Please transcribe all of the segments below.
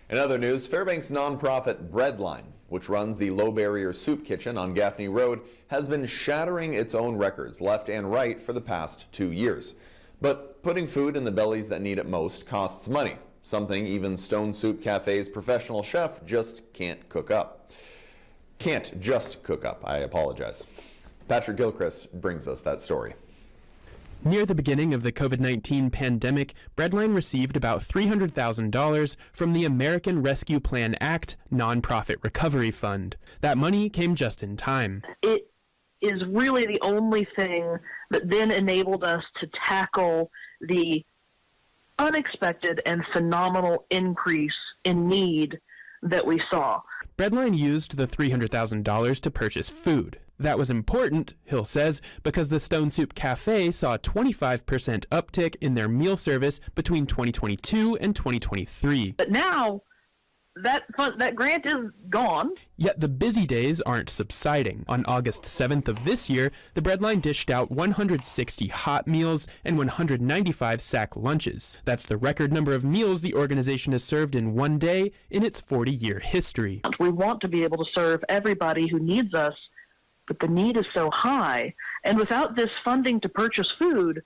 In other news, Fairbanks nonprofit Breadline, which runs the Low Barrier Soup Kitchen on Gaffney Road, has been shattering its own records left and right for the past 2 years. But putting food in the bellies that need it most costs money, something even Stone Soup Cafe's professional chef just can't cook up. Can't just cook up, I apologize. Patrick Gilchrist brings us that story. Near the beginning of the COVID-19 pandemic, Breadline received about $300,000 from the American Rescue Plan Act Nonprofit Recovery Fund. That money came just in time. It is really the only thing that then enabled us to tackle the unexpected and phenomenal increase in need that we saw. Breadline used the $300,000 to purchase food. That was important, Hill says, because the Stone Soup Cafe saw a 25% uptick in their meal service between 2022 and 2023. But now, that grant is gone. Yet the busy days aren't subsiding. On August 7th of this year, the Breadline dished out 160 hot meals and 195 sack lunches. That's the record number of meals the organization has served in one day in its 40-year history. We want to be able to serve everybody who needs us, but the need is so high. And without this funding to purchase food,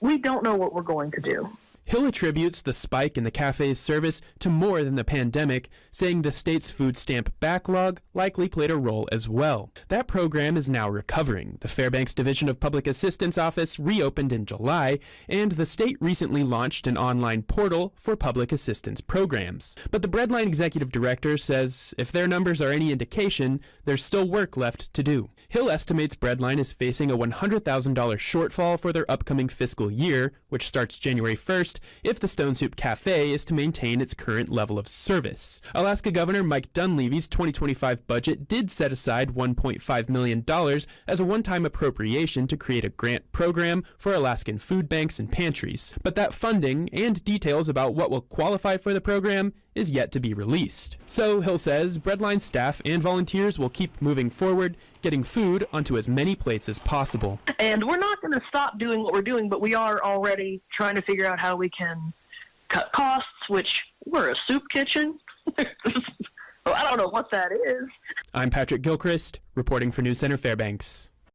we don't know what we're going to do. Hill attributes the spike in the cafe's service to more than the pandemic, saying the state's food stamp backlog likely played a role as well. That program is now recovering. The Fairbanks Division of Public Assistance Office reopened in July, and the state recently launched an online portal for public assistance programs. But the Breadline executive director says if their numbers are any indication, there's still work left to do. Hill estimates Breadline is facing a $100,000 shortfall for their upcoming fiscal year, which starts January 1st, if the Stone Soup Cafe is to maintain its current level of service. Alaska Governor Mike Dunleavy's 2025 budget did set aside $1.5 million as a one-time appropriation to create a grant program for Alaskan food banks and pantries. But that funding and details about what will qualify for the program is yet to be released. So, Hill says, Breadline staff and volunteers will keep moving forward, getting food onto as many plates as possible. And we're not going to stop doing what we're doing, but we are already trying to figure out how we can cut costs, which we're a soup kitchen. Well, I don't know what that is. I'm Patrick Gilchrist, reporting for News Center Fairbanks.